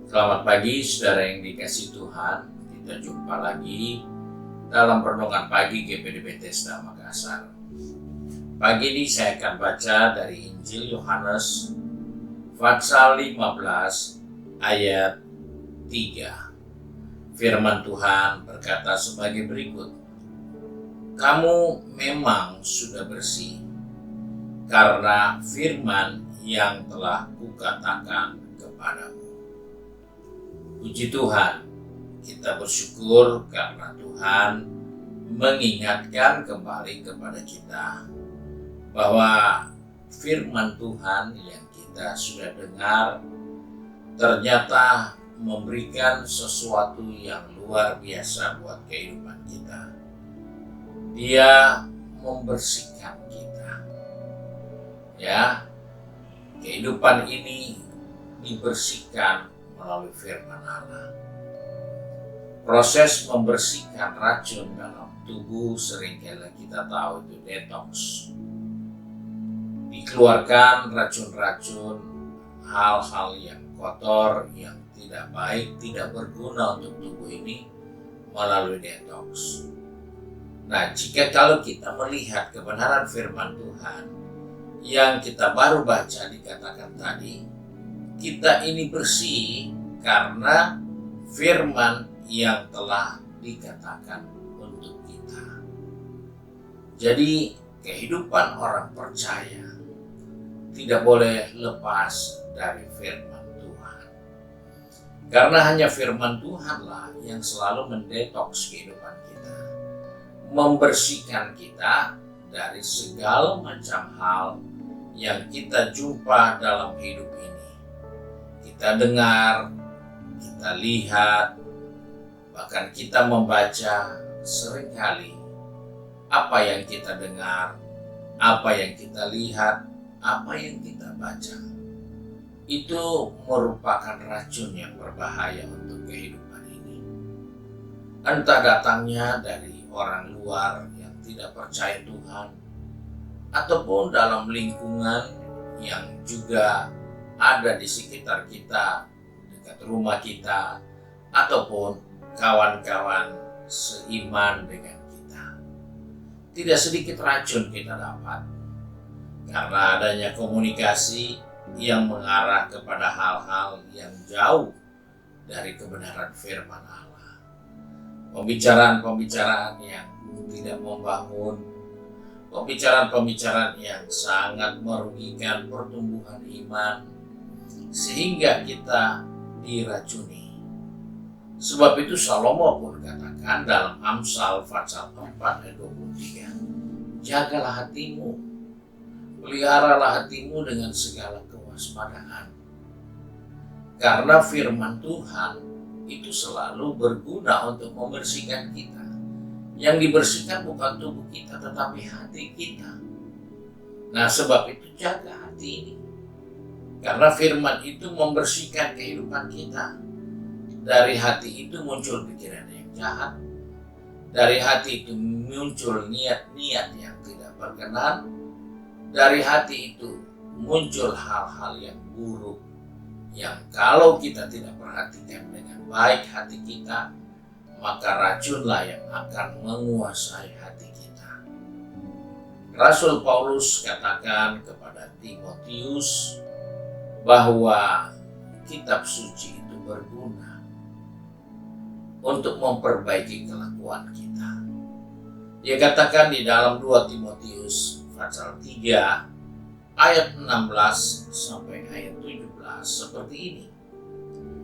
Selamat pagi saudara yang dikasihi Tuhan. Kita jumpa lagi dalam renungan pagi GPD Bethesda Makassar. Pagi ini saya akan baca dari Injil Yohanes pasal 15 ayat 3. Firman Tuhan berkata sebagai berikut. Kamu memang sudah bersih karena firman yang telah kukatakan kepadamu. Puji Tuhan, kita bersyukur karena Tuhan mengingatkan kembali kepada kita bahwa firman Tuhan yang kita sudah dengar ternyata memberikan sesuatu yang luar biasa buat kehidupan kita. Dia membersihkan kita. Ya, kehidupan ini dibersihkan melalui firman Allah. Proses membersihkan racun dalam tubuh seringkali kita tahu itu detox. Dikeluarkan racun-racun, hal-hal yang kotor, yang tidak baik, tidak berguna untuk tubuh ini melalui detox. Nah, kalau kita melihat kebenaran firman Tuhan yang kita baru baca dikatakan tadi, kita ini bersih karena firman yang telah dikatakan untuk kita. Jadi kehidupan orang percaya tidak boleh lepas dari firman Tuhan. Karena hanya firman Tuhanlah yang selalu mendetoks kehidupan kita, membersihkan kita dari segala macam hal yang kita jumpa dalam hidup ini. Kita dengar, kita lihat, bahkan kita membaca seringkali apa yang kita dengar, apa yang kita lihat, apa yang kita baca. Itu merupakan racun yang berbahaya untuk kehidupan ini. Entah datangnya dari orang luar yang tidak percaya Tuhan, ataupun dalam lingkungan yang juga ada di sekitar kita, dekat rumah kita, ataupun kawan-kawan seiman dengan kita. Tidak sedikit racun kita dapat karena adanya komunikasi yang mengarah kepada hal-hal yang jauh dari kebenaran firman Allah. Pembicaraan-pembicaraan yang tidak membangun, pembicaraan-pembicaraan yang sangat merugikan pertumbuhan iman, sehingga kita diracuni. Sebab itu Salomo pun katakan dalam Amsal pasal 4 ayat 23, jagalah hatimu, peliharalah hatimu dengan segala kewaspadaan. Karena firman Tuhan itu selalu berguna untuk membersihkan kita. Yang dibersihkan bukan tubuh kita tetapi hati kita. Nah, sebab itu jaga hati ini. Karena firman itu membersihkan kehidupan kita. Dari hati itu muncul pikiran yang jahat. Dari hati itu muncul niat-niat yang tidak berkenan. Dari hati itu muncul hal-hal yang buruk. Yang kalau kita tidak perhatikan dengan baik hati kita, maka racunlah yang akan menguasai hati kita. Rasul Paulus katakan kepada Timotius bahwa kitab suci itu berguna untuk memperbaiki kelakuan kita. Dia katakan di dalam 2 Timotius pasal 3 ayat 16 sampai ayat 17 seperti ini.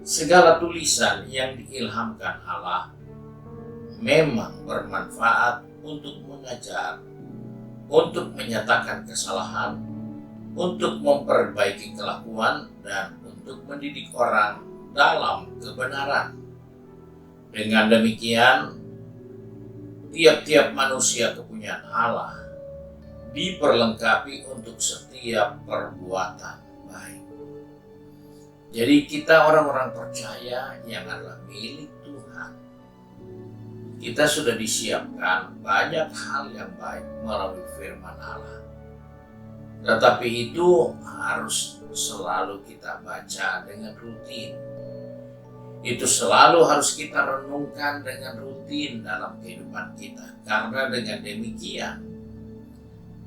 Segala tulisan yang diilhamkan Allah memang bermanfaat untuk mengajar, untuk menyatakan kesalahan, untuk memperbaiki kelakuan, dan untuk mendidik orang dalam kebenaran. Dengan demikian, tiap-tiap manusia kepunyaan Allah diperlengkapi untuk setiap perbuatan baik. Jadi kita orang-orang percaya yang adalah milik Tuhan. Kita sudah disiapkan banyak hal yang baik melalui firman Allah. Tetapi itu harus selalu kita baca dengan rutin. itu selalu harus kita renungkan dengan rutin dalam kehidupan kita. Karena dengan demikian,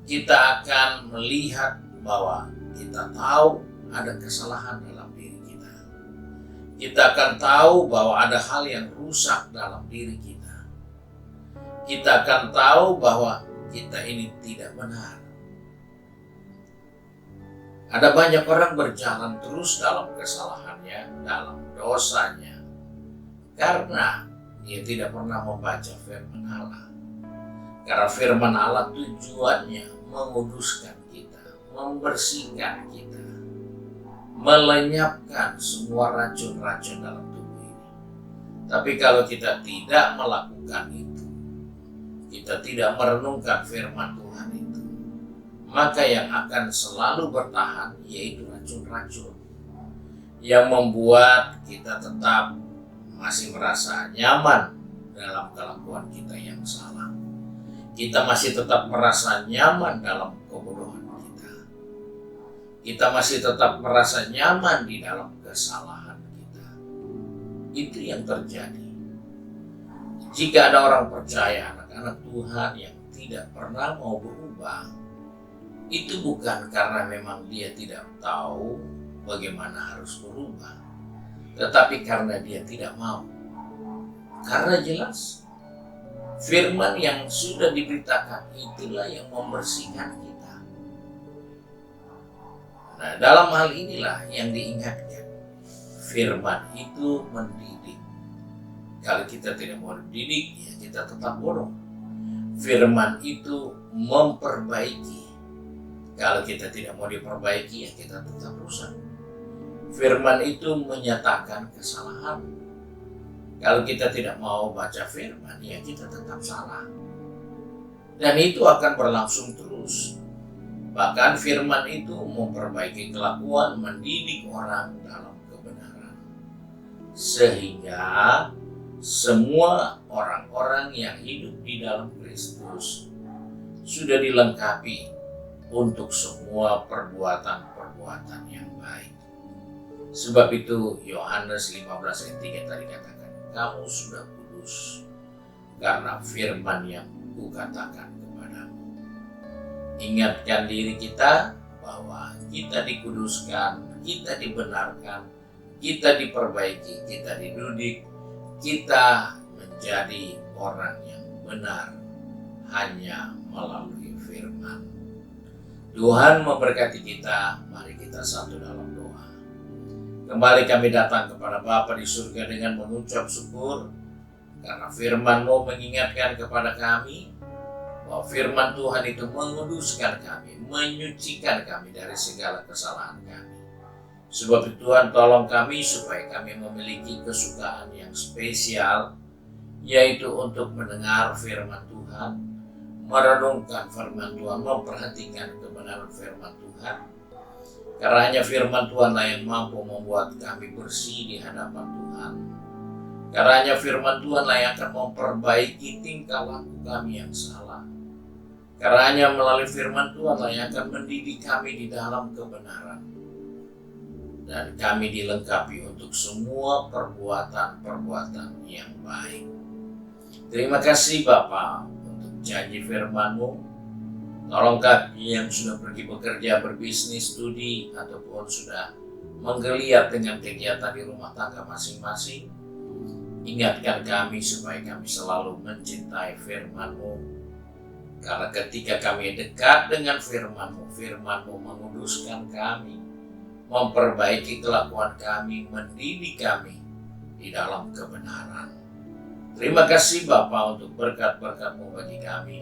kita akan melihat bahwa kita tahu ada kesalahan dalam diri kita. Kita akan tahu bahwa ada hal yang rusak dalam diri kita. Kita akan tahu bahwa kita ini tidak benar. Ada banyak orang berjalan terus dalam kesalahannya, dalam dosanya, karena dia tidak pernah membaca firman Allah. Karena firman Allah tujuannya menguduskan kita, membersihkan kita, melenyapkan semua racun-racun dalam tubuh ini. Tapi kalau kita tidak melakukan itu, kita tidak merenungkan firman Tuhan itu, maka yang akan selalu bertahan yaitu racun-racun yang membuat kita tetap masih merasa nyaman dalam kelakuan kita yang salah. Kita masih tetap merasa nyaman dalam kebodohan kita. Kita masih tetap merasa nyaman di dalam kesalahan kita. Itu yang terjadi. Jika ada orang percaya, anak-anak Tuhan yang tidak pernah mau berubah, itu bukan karena memang dia tidak tahu bagaimana harus berubah, tetapi karena dia tidak mau. Karena jelas firman yang sudah diberitakan itulah yang membersihkan kita. Nah, dalam hal inilah yang diingatkan. Firman itu mendidik. Kalau kita tidak mau dididik, ya kita tetap bodoh. Firman itu memperbaiki. Kalau kita tidak mau diperbaiki, ya kita tetap rusak. Firman itu menyatakan kesalahan. Kalau kita tidak mau baca firman, ya kita tetap salah. Dan itu akan berlangsung terus. Bahkan firman itu memperbaiki kelakuan, mendidik orang dalam kebenaran. Sehingga semua orang-orang yang hidup di dalam Kristus sudah dilengkapi untuk semua perbuatan-perbuatan yang baik. Sebab itu Yohanes 15 ayat 3 tadi katakan, kamu sudah kudus karena firman yang kukatakan kepadamu. Ingatkan diri kita bahwa kita dikuduskan, kita dibenarkan, kita diperbaiki, kita dididik, kita menjadi orang yang benar hanya melalui firman. Tuhan memberkati kita, mari kita satu dalam doa. Kembali kami datang kepada Bapa di surga dengan mengucap syukur karena firman-Mu mengingatkan kepada kami bahwa firman Tuhan itu menguduskan kami, menyucikan kami dari segala kesalahan kami. Sebab itu Tuhan tolong kami supaya kami memiliki kesukaan yang spesial, yaitu untuk mendengar firman Tuhan, merenungkan firman Tuhan, memperhatikan kebenaran firman Tuhan. Karena hanya firman Tuhanlah yang mampu membuat kami bersih di hadapan Tuhan. Karena hanya firman Tuhanlah yang akan memperbaiki tingkah laku kami yang salah. Karena hanya melalui firman Tuhanlah yang akan mendidik kami di dalam kebenaran. Dan kami dilengkapi untuk semua perbuatan-perbuatan yang baik. Terima kasih Bapa untuk janji firman-Mu. Tolong kami yang sudah pergi bekerja, berbisnis, studi, ataupun sudah menggeliat dengan kegiatan di rumah tangga masing-masing. Ingatkan kami supaya kami selalu mencintai firman-Mu. Karena ketika kami dekat dengan firman-Mu, firman-Mu menguduskan kami, memperbaiki kelakuan kami, mendidik kami di dalam kebenaran. Terima kasih Bapa untuk berkat-berkat-Mu bagi kami.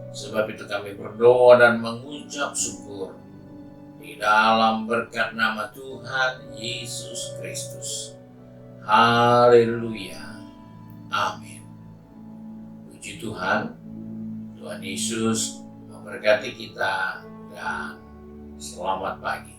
Sebab itu kami berdoa dan mengucap syukur di dalam berkat nama Tuhan Yesus Kristus. Haleluya. Amin. Puji Tuhan. Tuhan Yesus memberkati kita dan selamat pagi.